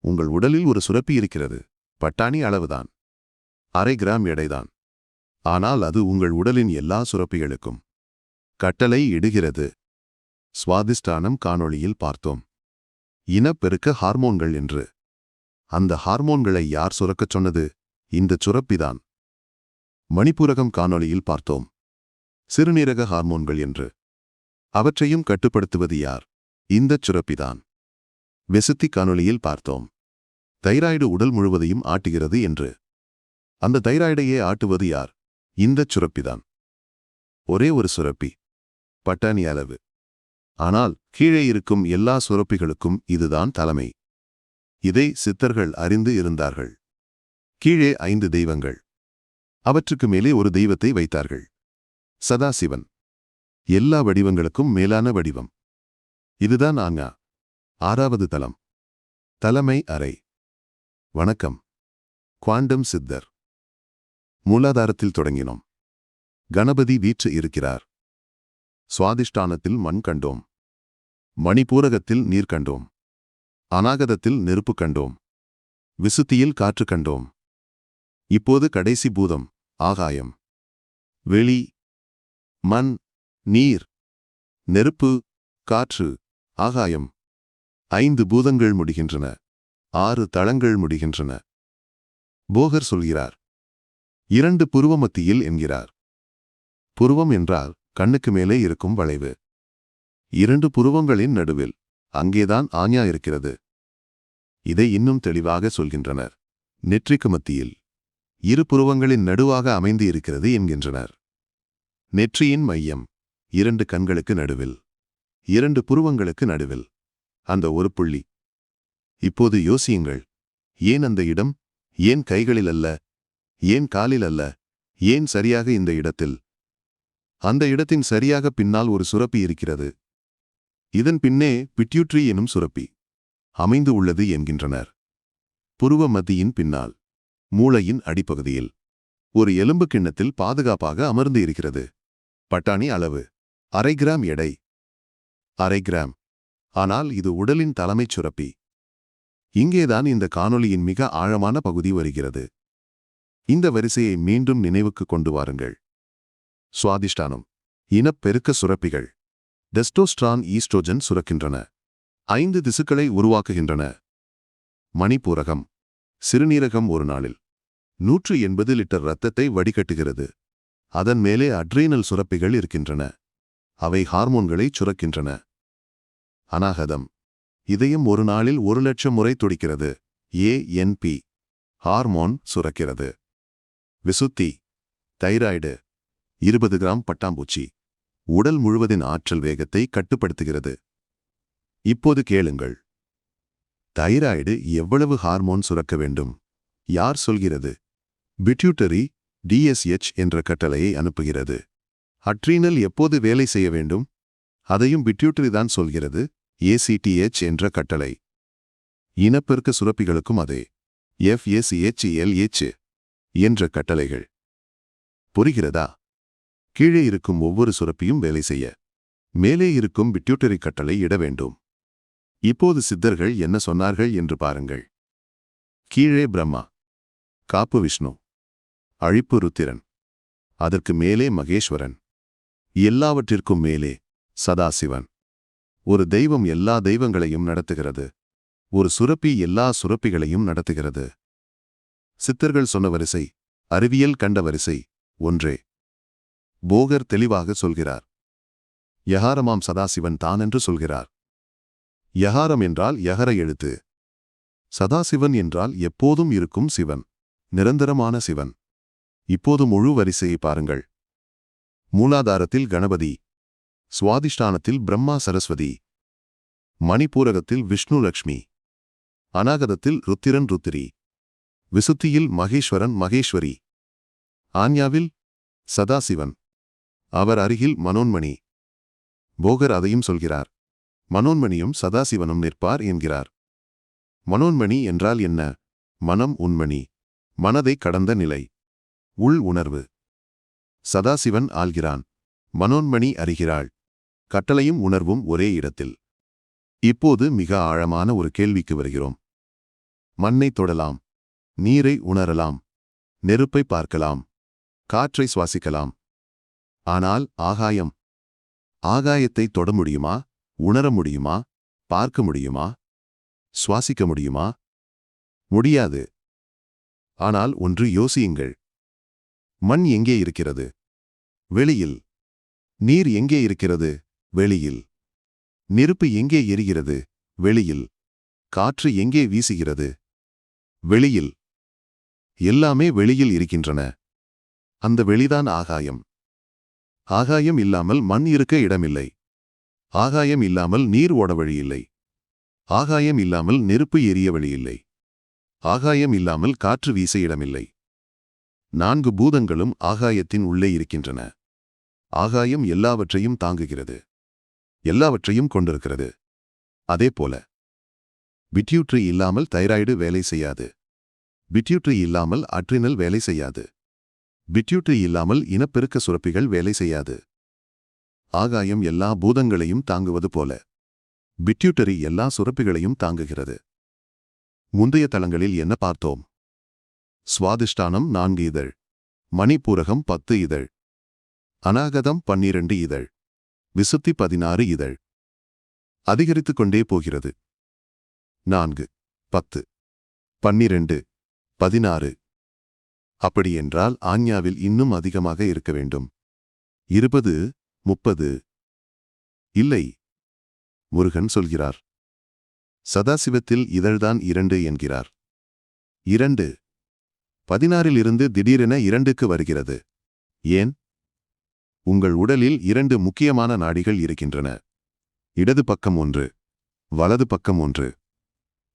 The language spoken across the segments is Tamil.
உங்கள் உடலில் ஒரு சுரப்பி இருக்கிறது. பட்டாணி அளவுதான். அரை கிராம் எடைதான். ஆனால் அது உங்கள் உடலின் எல்லா சுரப்பிகளுக்கும் கட்டளை இடுகிறது. சுவாதிஷ்டானம் காணொளியில் பார்த்தோம். இனப்பெருக்க ஹார்மோன்கள் என்று. அந்த ஹார்மோன்களை யார் சுரக்கச் சொன்னது? இந்த சுரப்பிதான். மணிப்பூரகம் காணொளியில் பார்த்தோம். சிறுநீரக ஹார்மோன்கள் என்று. அவற்றையும் கட்டுப்படுத்துவது யார்? இந்தச் சுரப்பிதான். வெசுத்தி காணொளியில் பார்த்தோம். தைராய்டு உடல் முழுவதையும் ஆட்டுகிறது என்று. அந்த தைராய்டையே ஆட்டுவது யார்? இந்தச் சுரப்பிதான். ஒரே ஒரு சுரப்பி, பட்டாணி அளவு. ஆனால் கீழே இருக்கும் எல்லா சுரப்பிகளுக்கும் இதுதான் தலைமை. இதை சித்தர்கள் அறிந்து இருந்தார்கள். கீழே 5 தெய்வங்கள். அவற்றுக்கு மேலே ஒரு தெய்வத்தை வைத்தார்கள். சதாசிவன். எல்லா வடிவங்களுக்கும் மேலான வடிவம். இதுதான் ஆங்ஞா. 6வது தலம். தலைமை அறை. வணக்கம். குவாண்டம் சித்தர். மூலாதாரத்தில் தொடங்கினோம். கணபதி வீற்று இருக்கிறார். சுவாதிஷ்டானத்தில் மண் கண்டோம். மணிப்பூரகத்தில் நீர் கண்டோம். அநாகதத்தில் நெருப்பு கண்டோம். விசுத்தியில் காற்று கண்டோம். இப்போது கடைசி பூதம் ஆகாயம். வெளி, மண், நீர், நெருப்பு, காற்று, ஆகாயம். 5 பூதங்கள் முடிகின்றன. 6 தளங்கள் முடிகின்றன. போகர் சொல்கிறார். 2 புருவ மத்தியில் என்கிறார். புருவம் என்றால் கண்ணுக்கு மேலே இருக்கும் வளைவு. 2 புருவங்களின் நடுவில் அங்கேதான் ஆஞ்ஞா இருக்கிறது. இதை இன்னும் தெளிவாக சொல்கின்றனர். நெற்றிக்கு மத்தியில் 2 புருவங்களின் நடுவாக அமைந்து இருக்கிறது என்கின்றனர். நெற்றியின் மையம் 2 கண்களுக்கு நடுவில், 2 புருவங்களுக்கு நடுவில் அந்த ஒரு புள்ளி. இப்போது யோசியுங்கள். ஏன் அந்த இடம்? ஏன் கைகளில் அல்ல? ஏன் காலில் அல்ல? ஏன் சரியாக இந்த இடத்தில்? அந்த இடத்தின் சரியாக பின்னால் ஒரு சுரப்பி இருக்கிறது. இதன் பின்னே பிட்யூட்ரி எனும் சுரப்பி அமைந்து உள்ளது என்கின்றனர். புருவ மத்தியின் பின்னால், மூளையின் அடிப்பகுதியில் ஒரு எலும்பு கிண்ணத்தில் பாதுகாப்பாக அமர்ந்து இருக்கிறது. பட்டாணி அளவு, அரை கிராம் எடை. அரை கிராம். ஆனால் இது உடலின் தலைமைச் சுரப்பி. இங்கேதான் இந்த காணொளியின் மிக ஆழமான பகுதி வருகிறது. இந்த வரிசையை மீண்டும் நினைவுக்கு கொண்டு வாருங்கள். சுவாதிஷ்டானம். இனப்பெருக்க சுரப்பிகள். Testosterone, oestrogen சுரக்கின்றன. 5 திசுக்களை உருவாக்குகின்றன. மணிப்பூரகம். சிறுநீரகம் ஒரு நாளில் 180 லிட்டர் இரத்தத்தை வடிகட்டுகிறது. அதன் மேலே அட்ரீனல் சுரப்பிகள் இருக்கின்றன. அவை ஹார்மோன்களை சுரக்கின்றன. அநாகதம். இதயம் ஒரு நாளில் 1,00,000 முறை துடிக்கிறது. ANP ஹார்மோன் சுரக்கிறது. விசுத்தி. தைராய்டு. 20 கிராம் பட்டாம்பூச்சி. உடல் முழுவதின் ஆற்றல் வேகத்தை கட்டுப்படுத்துகிறது. இப்போது கேளுங்கள். தைராய்டு எவ்வளவு ஹார்மோன் சுரக்க வேண்டும்? யார் சொல்கிறது? பிட்யூட்டரி DSH என்ற கட்டளையை அனுப்புகிறது. அட்ரீனல் எப்போது வேலை செய்ய வேண்டும்? அதையும் பிட்யூட்டரி தான் சொல்கிறது. ACTH என்ற கட்டளை. இனப்பெருக்க சுரப்பிகளுக்கும் அதே FSH-LH என்ற கட்டளைகள். புரிகிறதா? கீழே இருக்கும் ஒவ்வொரு சுரப்பியும் வேலை செய்ய மேலே இருக்கும் பிட்யூட்டரி கட்டளை இட வேண்டும். இப்போது சித்தர்கள் என்ன சொன்னார்கள் என்று பாருங்கள். கீழே பிரம்மா, காப்பு விஷ்ணு, அழிப்பு ருத்திரன், அதற்கு மேலே மகேஸ்வரன், எல்லாவற்றிற்கும் மேலே சதாசிவன். ஒரு தெய்வம் எல்லா தெய்வங்களையும் நடத்துகிறது. ஒரு சுரப்பி எல்லா சுரப்பிகளையும் நடத்துகிறது. சித்தர்கள் சொன்ன வரிசை, அறிவியல் கண்ட வரிசை ஒன்றே. போகர் தெளிவாக சொல்கிறார். யகாரமாம் சதாசிவன் தான் என்று சொல்கிறார். யகாரம் என்றால் யகர எழுத்து. சதாசிவன் என்றால் எப்போதும் இருக்கும் சிவன், நிரந்தரமான சிவன். இப்போது முழு வரிசையை பாருங்கள். மூலாதாரத்தில் கணபதி, சுவாதிஷ்டானத்தில் பிரம்மா சரஸ்வதி, மணிப்பூரகத்தில் விஷ்ணு லக்ஷ்மி, அநாகதத்தில் ருத்திரன் ருத்திரி, விசுத்தியில் மகேஸ்வரன் மகேஸ்வரி, ஆஞ்ஞாவில் சதாசிவன், அவர் அருகில் மனோன்மணி. போகர் அதையும் சொல்கிறார். மனோன்மணியும் சதாசிவனும் நிற்பார் என்கிறார். மனோன்மணி என்றால் என்ன? மனம் உண்மணி, மனதை கடந்த நிலை, உள் உணர்வு. சதாசிவன் ஆள்கிறான், மனோன்மணி அறிகிறாள். கட்டளையும் உணர்வும் ஒரே இடத்தில். இப்போது மிக ஆழமான ஒரு கேள்விக்கு வருகிறோம். மண்ணை தொடலாம், நீரை உணரலாம், நெருப்பை பார்க்கலாம், காற்றை சுவாசிக்கலாம். ஆனால் ஆகாயம், ஆகாயத்தை தொட முடியுமா, உணர முடியுமா, பார்க்க முடியுமா, சுவாசிக்க முடியுமா? முடியாது. ஆனால் ஒன்று யோசியுங்கள். மண் எங்கே இருக்கிறது? வெளியில். நீர் எங்கே இருக்கிறது? வெளியில். நெருப்பு எங்கே எரிகிறது? வெளியில். காற்று எங்கே வீசுகிறது? வெளியில். எல்லாமே வெளியில் இருக்கின்றன. அந்த வெளிதான் ஆகாயம். ஆகாயம் இல்லாமல் மண் இருக்க இடமில்லை. ஆகாயம் இல்லாமல் நீர் ஓட வழியில்லை. ஆகாயம் இல்லாமல் நெருப்பு எரிய வழியில்லை. ஆகாயம் இல்லாமல் காற்று வீச இடமில்லை. 4 பூதங்களும் ஆகாயத்தின் உள்ளே இருக்கின்றன. ஆகாயம் எல்லாவற்றையும் தாங்குகிறது, எல்லாவற்றையும் கொண்டிருக்கிறது. அதேபோல பிட்யூட்ரி இல்லாமல் தைராய்டு வேலை செய்யாது. பிட்யூட்ரி இல்லாமல் அட்ரினல் வேலை செய்யாது. பிட்யூட்ரி இல்லாமல் இனப்பெருக்க சுரப்பிகள் வேலை செய்யாது. ஆகாயம் எல்லா பூதங்களையும் தாங்குவது போல பிட்யூட்டரி எல்லா சுரப்பிகளையும் தாங்குகிறது. முந்தைய தளங்களில் என்ன பார்த்தோம்? சுவாதிஷ்டானம் 4 இதழ், மணிப்பூரகம் 10 இதழ், அநாகதம் 12 இதழ், விசுத்தி 16 இதழ். அதிகரித்துக் கொண்டே போகிறது. 4, 10, 12, 16. அப்படியென்றால் ஆஞ்ஞாவில் இன்னும் அதிகமாக இருக்க வேண்டும். 20, 30. இல்லை, முருகன் சொல்கிறார். சதாசிவத்தில் இதழ்தான் 2 என்கிறார். 2, 16 திடீரென 2க்கு வருகிறது. ஏன்? உங்கள் உடலில் 2 முக்கியமான நாடிகள் இருக்கின்றன. இடது பக்கம் 1, வலது பக்கம் 1.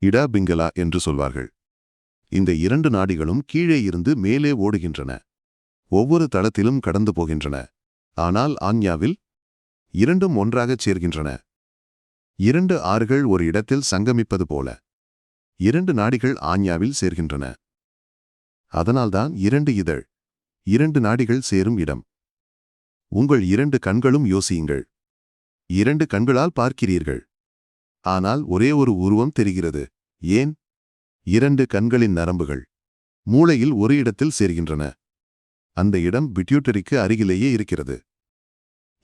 இடா பிங்களா என்று சொல்வார்கள். இந்த 2 நாடிகளும் கீழே இருந்து மேலே ஓடுகின்றன. ஒவ்வொரு தளத்திலும் கடந்து போகின்றன. ஆனால் ஆஞ்ஞாவில் 2ம் ஒன்றாகச் சேர்கின்றன. 2 ஆறுகள் ஒரு இடத்தில் சங்கமிப்பது போல 2 நாடிகள் ஆஞ்ஞாவில் சேர்கின்றன. அதனால்தான் 2 இதழ், 2 நாடிகள் சேரும் இடம். உங்கள் 2 கண்களும் யோசியுங்கள். 2 கண்களால் பார்க்கிறீர்கள். ஆனால் ஒரே ஒரு உருவம் தெரிகிறது. ஏன்? 2 கண்களின் நரம்புகள் மூளையில் ஒரு இடத்தில் சேர்கின்றன. அந்த இடம் பிட்யூட்டரிக்கு அருகிலேயே இருக்கிறது.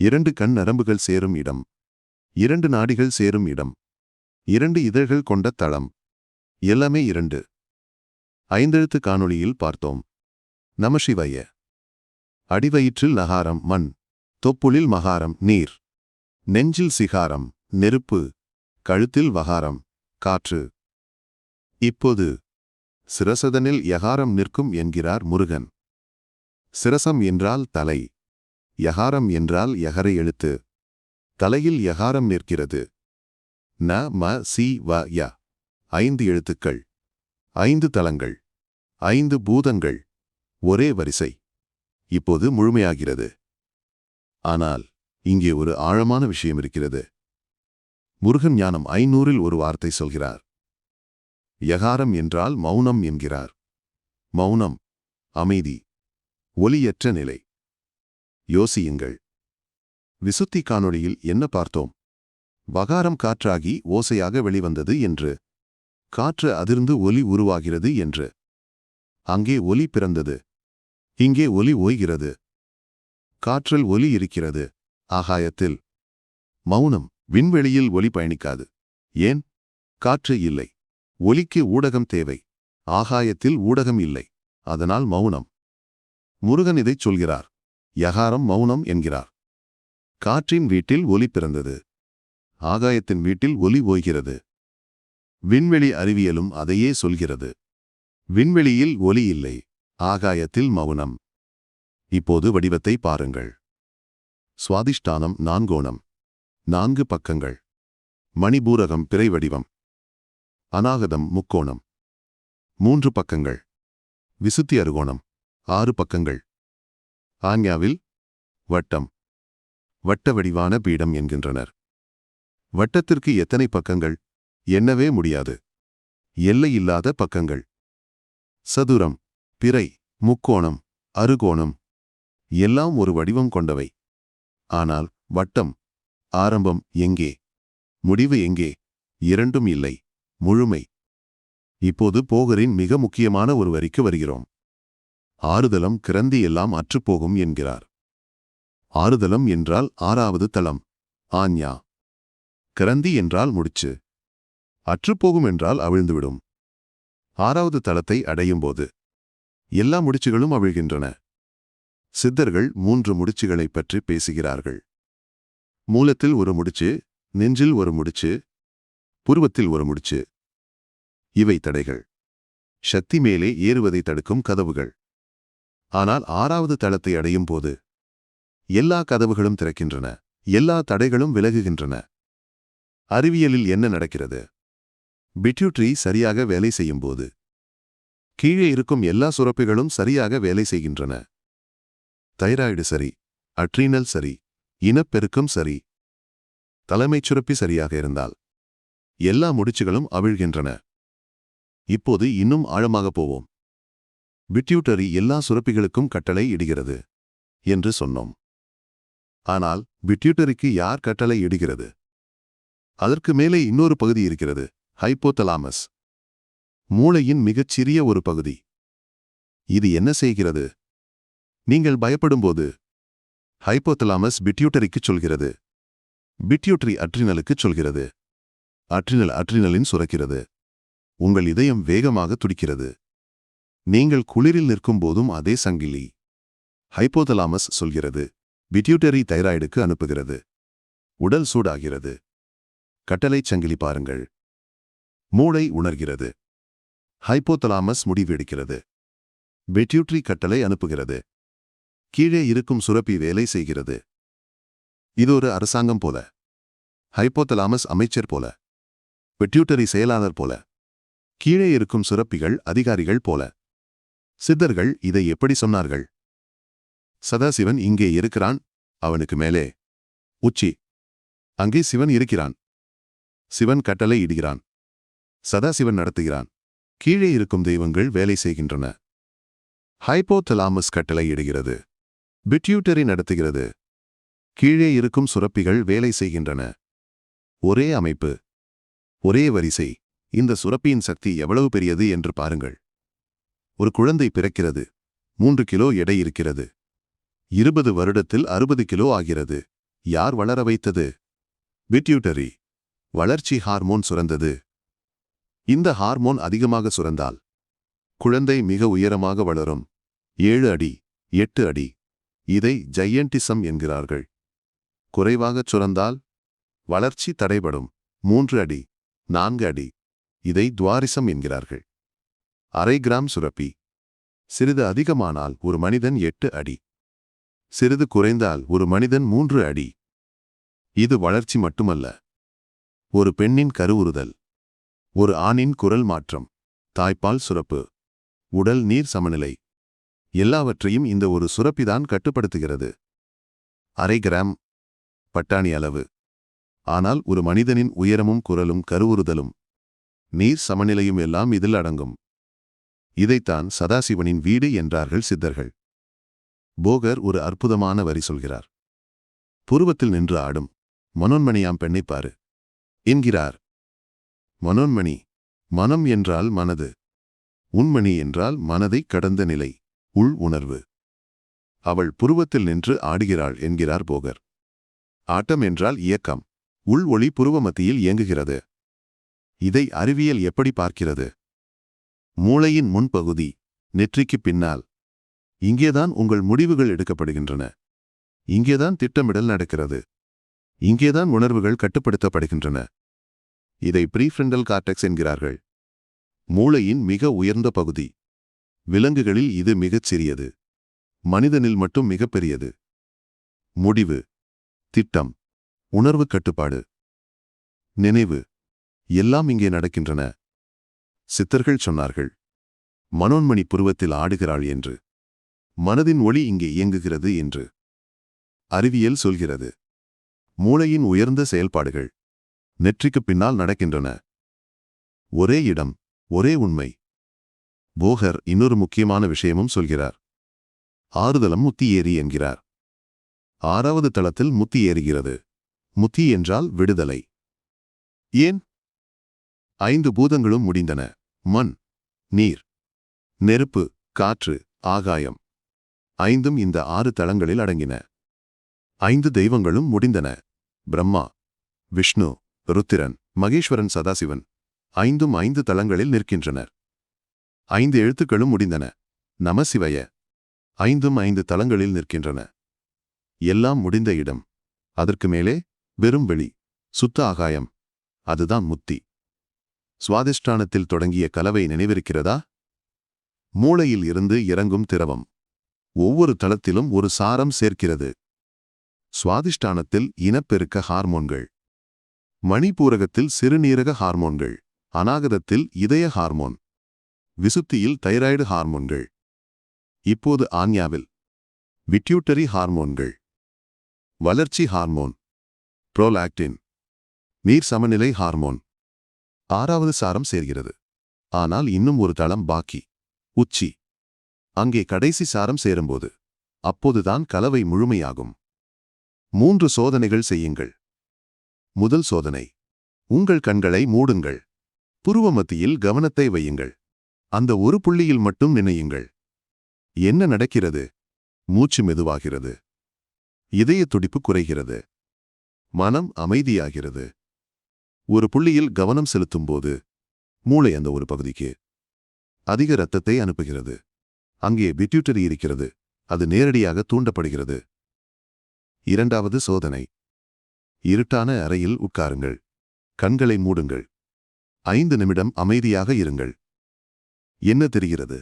2 கண் நரம்புகள் சேரும் இடம், 2 நாடிகள் சேரும் இடம், 2 இதழ்கள் கொண்ட தளம், எல்லாமே 2. 5 எழுத்து காணொளியில் பார்த்தோம். நமசிவாய. அடிவயிற்றில் நகாரம் மண், தொப்புளில் மகாரம் நீர், நெஞ்சில் சிகாரம் நெருப்பு, கழுத்தில் வகாரம் காற்று. இப்போது சிரசதனில் யகாரம் நிற்கும் என்கிறார் முருகன். சிரசம் என்றால் தலை, யகாரம் என்றால் யகரை எழுத்து. தலையில் யகாரம் நிற்கிறது. ந ம சி வ ய. 5 எழுத்துக்கள், 5 தலங்கள், 5 பூதங்கள், ஒரே வரிசை. இப்போது முழுமையாகிறது. ஆனால் இங்கே ஒரு ஆழமான விஷயம் இருக்கிறது. முருகன் ஞானம் 500இல் ஒரு வார்த்தை சொல்கிறார். யகாரம் என்றால் மௌனம் என்கிறார். மௌனம், அமைதி, ஒலியற்ற நிலை. யோசியுங்கள். விசுத்தி காணொளியில் என்ன பார்த்தோம்? வகாரம் காற்றாகி ஓசையாக வெளிவந்தது என்று, காற்று அதிர்ந்து ஒலி உருவாகிறது என்று. அங்கே ஒலி பிறந்தது, இங்கே ஒலி ஓய்கிறது. காற்றில் ஒலி இருக்கிறது, ஆகாயத்தில் மௌனம். விண்வெளியில் ஒலி பயணிக்காது. ஏன்? காற்று இல்லை. ஒலிக்கு ஊடகம் தேவை. ஆகாயத்தில் ஊடகம் இல்லை. அதனால் மௌனம். முருகன் இதைச் சொல்கிறார். யகாரம் மௌனம் என்கிறார். காற்றின் வீட்டில் ஒலி பிறந்தது, ஆகாயத்தின் வீட்டில் ஒலி ஓய்கிறது. விண்வெளி அறிவியலும் அதையே சொல்கிறது. விண்வெளியில் ஒலி இல்லை, ஆகாயத்தில் மௌனம். இப்போது வடிவத்தை பாருங்கள். சுவாதிஷ்டானம் 4 கோணம், 4 பக்கங்கள். மணிபூரகம் பிறை வடிவம். அநாகதம் முக்கோணம், 3 பக்கங்கள். விசுத்தி அறுகோணம், 6 பக்கங்கள். ஆஞ்ஞாவில் வட்டம், வட்ட வடிவான பீடம் என்கின்றனர். வட்டத்திற்கு எத்தனை பக்கங்கள்? எண்ணவே முடியாது. எல்லையில்லாத பக்கங்கள். சதுரம், பிறை, முக்கோணம், அறுகோணம் எல்லாம் ஒரு வடிவம் கொண்டவை. ஆனால் வட்டம், ஆரம்பம் எங்கே? முடிவு எங்கே? இரண்டும் இல்லை. முழுமை. இப்போது போகரின் மிக முக்கியமான ஒரு வரிக்கு வருகிறோம். ஆறுதலம் கிரந்தி எல்லாம் அற்றுப்போகும் என்கிறார். ஆறுதலம் என்றால் ஆறாவது தளம், ஆஞ்ஞா. கிரந்தி என்றால் முடிச்சு. அற்றுப்போகும் என்றால் அவிழ்ந்துவிடும். ஆறாவது தளத்தை அடையும்போது எல்லா முடிச்சுகளும் அவிழ்கின்றன. சித்தர்கள் 3 முடிச்சுகளைப் பற்றி பேசுகிறார்கள். மூலத்தில் ஒரு முடிச்சு, நெஞ்சில் ஒரு முடிச்சு, புருவத்தில் ஒரு முடிச்சு. இவை தடைகள். சக்தி மேலே ஏறுவதை தடுக்கும் கதவுகள். ஆனால் 6வது தளத்தை அடையும் போது எல்லா கதவுகளும் திறக்கின்றன. எல்லா தடைகளும் விலகுகின்றன. அறிவியலில் என்ன நடக்கிறது? பிட்யூட்டரி சரியாக வேலை செய்யும்போது கீழே இருக்கும் எல்லா சுரப்பிகளும் சரியாக வேலை செய்கின்றன. தைராய்டு சரி, அட்ரீனல் சரி, இனப்பெருக்கம் சரி, தலைமைச் சுரப்பி சரியாக இருந்தால் எல்லா முடிச்சுகளும் அவிழ்கின்றன. இப்போது இன்னும் ஆழமாக போவோம். பிட்யூட்டரி எல்லா சுரப்பிகளுக்கும் கட்டளை இடுகிறது என்று சொன்னோம். ஆனால் பிட்யூட்டரிக்கு யார் கட்டளை இடுகிறது? அதற்கு மேலே இன்னொரு பகுதி இருக்கிறது, ஹைப்போதலாமஸ். மூளையின் மிகச்சிறிய ஒரு பகுதி. இது என்ன செய்கிறது? நீங்கள் பயப்படும்போது ஹைப்போதலாமஸ் பிட்யூட்டரிக்குச் சொல்கிறது. பிட்யூட்டரி அட்ரினலுக்குச் சொல்கிறது. அட்ரினலின் சுரக்கிறது. உங்கள் இதயம் வேகமாக துடிக்கிறது. நீங்கள் குளிரில் நிற்கும் போதும் அதே சங்கிலி. ஹைப்போதலாமஸ் சொல்கிறது. பிட்யூட்டரி தைராய்டுக்கு அனுப்புகிறது. உடல் சூடாகிறது. கட்டளைச் சங்கிலி பாருங்கள். மூளை உணர்கிறது. ஹைப்போதலாமஸ் முடிவெடுக்கிறது. பிட்யூட்டரி கட்டளை அனுப்புகிறது. கீழே இருக்கும் சுரப்பி வேலை செய்கிறது. இது ஒரு அரசாங்கம் போல. ஹைப்போதலாமஸ் அமைச்சர் போல. பிட்யூட்டரி செயலாளர் போல. கீழே இருக்கும் சுரப்பிகள் அதிகாரிகள் போல. சித்தர்கள் இதை எப்படி சொன்னார்கள்? சதாசிவன் இங்கே இருக்கிறான், அவனுக்கு மேலே உச்சி. அங்கே சிவன் இருக்கிறான். சிவன் கட்டளை இடுகிறான். சதாசிவன் நடத்துகிறான். கீழே இருக்கும் தெய்வங்கள் வேலை செய்கின்றன. ஹைப்போதலாமஸ் கட்டளை இடுகிறது. பிட்யூட்டரி நடத்துகிறது. கீழே இருக்கும் சுரப்பிகள் வேலை செய்கின்றன. ஒரே அமைப்பு, ஒரே வரிசை. இந்த சுரப்பியின் சக்தி எவ்வளவு பெரியது என்று பாருங்கள். ஒரு குழந்தை பிறக்கிறது. 3 கிலோ எடை இருக்கிறது. 20 வருடத்தில் 60 கிலோ ஆகிறது. யார் வளர வைத்தது? பிட்யூட்டரி. வளர்ச்சி ஹார்மோன் சுரந்தது. இந்த ஹார்மோன் அதிகமாக சுரந்தால் குழந்தை மிக உயரமாக வளரும். 7 அடி, 8 அடி. இதை ஜையண்டிசம் என்கிறார்கள். குறைவாகச் சுரந்தால் வளர்ச்சி தடைபடும். 3 அடி, 4 அடி. இதை துவாரிசம் என்கிறார்கள். அரை கிராம் சுரப்பி. சிறிது அதிகமானால் ஒரு மனிதன் 8 அடி. சிறிது குறைந்தால் ஒரு மனிதன் 3 அடி. இது வளர்ச்சி மட்டுமல்ல. ஒரு பெண்ணின் கருவுறுதல், ஒரு ஆணின் குரல் மாற்றம், தாய்ப்பால் சுரப்பு, உடல் நீர் சமநிலை, எல்லாவற்றையும் இந்த ஒரு சுரப்பிதான் கட்டுப்படுத்துகிறது. அரை கிராம் பட்டாணி அளவு. ஆனால் ஒரு மனிதனின் உயரமும் குரலும் கருவுறுதலும் நீர் சமநிலையும் எல்லாம் இதில் அடங்கும். இதைத்தான் சதாசிவனின் வீடு என்றார்கள் சித்தர்கள். போகர் ஒரு அற்புதமான வரி சொல்கிறார். புருவத்தில் நின்று ஆடும் மனோன்மணியாம் பெண்ணைப் பாரு என்கிறார். மனோன்மணி. மனம் என்றால் மனது. உண்மணி என்றால் மனதை கடந்த நிலை, உள் உணர்வு. அவள் புருவத்தில் நின்று ஆடுகிறாள் என்கிறார் போகர். ஆட்டம் என்றால் இயக்கம். உள் ஒளி புருவ மத்தியில் இயங்குகிறது. இதை அறிவியல் எப்படி பார்க்கிறது? மூளையின் முன்பகுதி, நெற்றிக்கு பின்னால். இங்கேதான் உங்கள் முடிவுகள் எடுக்கப்படுகின்றன. இங்கேதான் திட்டமிடல் நடக்கிறது. இங்கேதான் உணர்வுகள் கட்டுப்படுத்தப்படுகின்றன. இதை ப்ரீஃப்ரண்டல் கார்டெக்ஸ் என்கிறார்கள். மூளையின் மிக உயர்ந்த பகுதி. விலங்குகளில் இது மிகச் சிறியது. மனிதனில் மட்டும் மிகப்பெரியது. முடிவு, திட்டம், உணர்வு கட்டுப்பாடு, நினைவு எல்லாம் இங்கே நடக்கின்றன. சித்தர்கள் சொன்னார்கள், மனோன்மணி புருவத்தில் ஆடுகிறாள் என்று. மனதின் ஒளி இங்கே இயங்குகிறது என்று. அறிவியல் சொல்கிறது. மூளையின் உயர்ந்த செயல்பாடுகள் நெற்றிக்கு பின்னால் நடக்கின்றன. ஒரே இடம், ஒரே உண்மை. போகர் இன்னொரு முக்கியமான விஷயமும் சொல்கிறார். ஆறுதலம் முத்தி ஏறி என்கிறார். 6வது தளத்தில் முத்தி ஏறுகிறது. முத்தி என்றால் விடுதலை. ஏன்? 5 பூதங்களும் முடிந்தன. மண், நீர், நெருப்பு, காற்று, ஆகாயம். 5ம் இந்த 6 தளங்களில் அடங்கின. 5 தெய்வங்களும் முடிந்தன. பிரம்மா, விஷ்ணு, ருத்திரன், மகேஸ்வரன், சதாசிவன் 5ம் 5 தளங்களில் நிற்கின்றனர். 5 எழுத்துக்களும் முடிந்தன. நமசிவய 5ம் 5 தளங்களில் நிற்கின்றன. எல்லாம் முடிந்த இடம். அதற்கு மேலே வெறும் வெளி, சுத்த ஆகாயம். அதுதான் முத்தி. சுவாதிஷ்டானத்தில் தொடங்கிய கலவை நினைவிருக்கிறதா? மூளையில் இருந்து இறங்கும் திரவம் ஒவ்வொரு தளத்திலும் ஒரு சாரம் சேர்க்கிறது. சுவாதிஷ்டானத்தில் இனப்பெருக்க ஹார்மோன்கள், மணிபூரகத்தில் சிறுநீரக ஹார்மோன்கள், அநாகதத்தில் இதய ஹார்மோன், விசுத்தியில் தைராய்டு ஹார்மோன்கள். இப்போது ஆஞ்ஞாவில் பிட்யூட்டரி ஹார்மோன்கள், வளர்ச்சி ஹார்மோன், புரோலாக்டின், நீர் சமநிலை ஹார்மோன். 6வது சாரம் சேர்கிறது. ஆனால் இன்னும் ஒரு தளம் பாக்கி, உச்சி. அங்கே கடைசி சாரம் சேரும்போது அப்போதுதான் கலவை முழுமையாகும். 3 சோதனைகள் செய்யுங்கள். முதல் சோதனை. உங்கள் கண்களை மூடுங்கள். புருவ மத்தியில் கவனத்தை வையுங்கள். அந்த ஒரு புள்ளியில் மட்டும் நினையுங்கள். என்ன நடக்கிறது? மூச்சு மெதுவாகிறது. இதய துடிப்பு குறைகிறது. மனம் அமைதியாகிறது. ஒரு புள்ளியில் கவனம் செலுத்தும்போது மூளை அந்த ஒரு பகுதிக்கு அதிக இரத்தத்தை அனுப்புகிறது. அங்கே பிட்யூட்டரி இருக்கிறது. அது நேரடியாக தூண்டப்படுகிறது. 2வது சோதனை. இருட்டான அறையில் உட்காருங்கள். கண்களை மூடுங்கள். 5 நிமிடம் அமைதியாக இருங்கள். என்ன தெரிகிறது?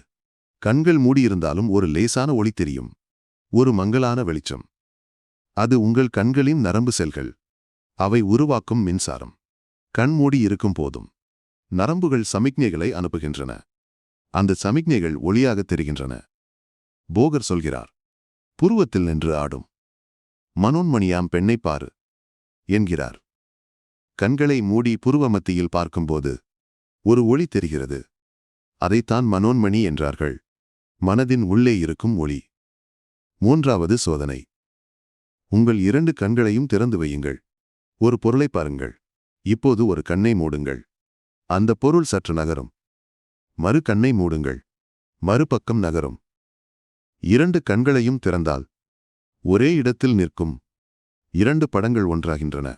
கண்கள் மூடியிருந்தாலும் ஒரு லேசான ஒளி தெரியும். ஒரு மங்கலான வெளிச்சம். அது உங்கள் கண்களின் நரம்பு செல்கள். அவை உருவாக்கும் மின்சாரம். கண் மூடி இருக்கும் போதும் நரம்புகள் சமிக்ஞைகளை அனுப்புகின்றன. அந்த சமிக்ஞைகள் ஒளியாக தெரிகின்றன. போகர் சொல்கிறார், புருவத்தில் நின்று ஆடும் மனோன்மணியாம் பெண்ணை பாரு என்கிறார். கண்களை மூடி புருவ மத்தியில் பார்க்கும்போது ஒரு ஒளி தெரிகிறது. அதைத்தான் மனோன்மணி என்றார்கள். மனதின் உள்ளே இருக்கும் ஒளி. 3வது சோதனை. உங்கள் 2 கண்களையும் திறந்து வையுங்கள். ஒரு பொருளை பாருங்கள். இப்போது ஒரு கண்ணை மூடுங்கள். அந்த பொருள் சற்று நகரும். மறு கண்ணை மூடுங்கள். மறுபக்கம் நகரும். 2 கண்களையும் திறந்தால் ஒரே இடத்தில் நிற்கும் 2 படங்கள் ஒன்றாகின்றன.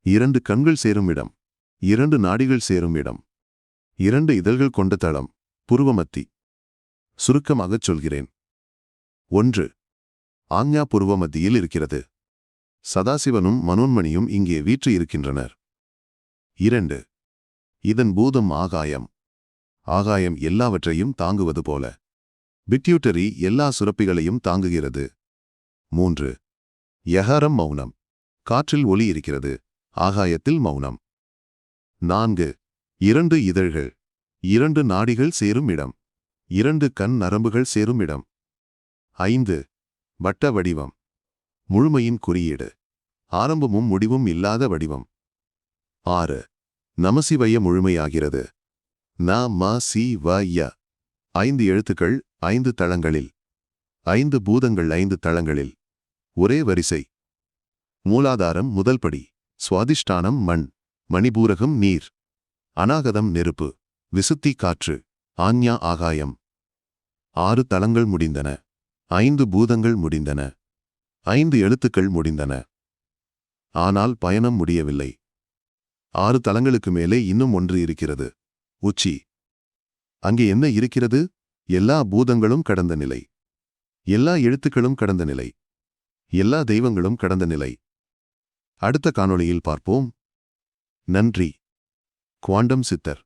2 கண்கள் சேரும் இடம், 2 நாடிகள் சேரும் இடம், 2 இதழ்கள் கொண்ட தளம், புருவமத்தி. சுருக்கமாகச் சொல்கிறேன். 1. ஆஞ்ஞா புருவ மத்தியில் இருக்கிறது. சதாசிவனும் மனோன்மணியும் இங்கே வீற்று இருக்கின்றனர். 2. இதன் பூதம் ஆகாயம். ஆகாயம் எல்லாவற்றையும் தாங்குவது போல பிட்யூட்டரி எல்லா சுரப்பிகளையும் தாங்குகிறது. 3. யகாரம் மௌனம். காற்றில் ஒலி இருக்கிறது, ஆகாயத்தில் மௌனம். 4. 2 இதழ்கள், 2 நாடிகள் சேரும் இடம், 2 கண் நரம்புகள் சேரும் இடம். 5. வட்ட வடிவம். முழுமையின் குறியீடு. ஆரம்பமும் முடிவும் இல்லாத வடிவம். 6. நமசிவய முழுமையாகிறது. ந ம சி வ ய. 5 எழுத்துக்கள் 5 தளங்களில். 5 பூதங்கள் 5 தளங்களில். ஒரே வரிசை. மூலாதாரம் முதல் படி. சுவாதிஷ்டானம் மண், மணிபூரகம் நீர், அநாகதம் நெருப்பு, விசுத்தி காற்று, ஆஞ்ஞா ஆகாயம். 6 தளங்கள் முடிந்தன. 5 பூதங்கள் முடிந்தன. 5 எழுத்துக்கள் முடிந்தன. ஆனால் பயணம் முடியவில்லை. 6 தளங்களுக்கு மேலே இன்னும் ஒன்று இருக்கிறது, உச்சி. அங்கே என்ன இருக்கிறது? எல்லா பூதங்களும் கடந்த நிலை, எல்லா எழுத்துக்களும் கடந்த நிலை, எல்லா தெய்வங்களும் கடந்த நிலை. அடுத்த காணொளியில் பார்ப்போம். நன்றி. குவாண்டம் சித்தர்.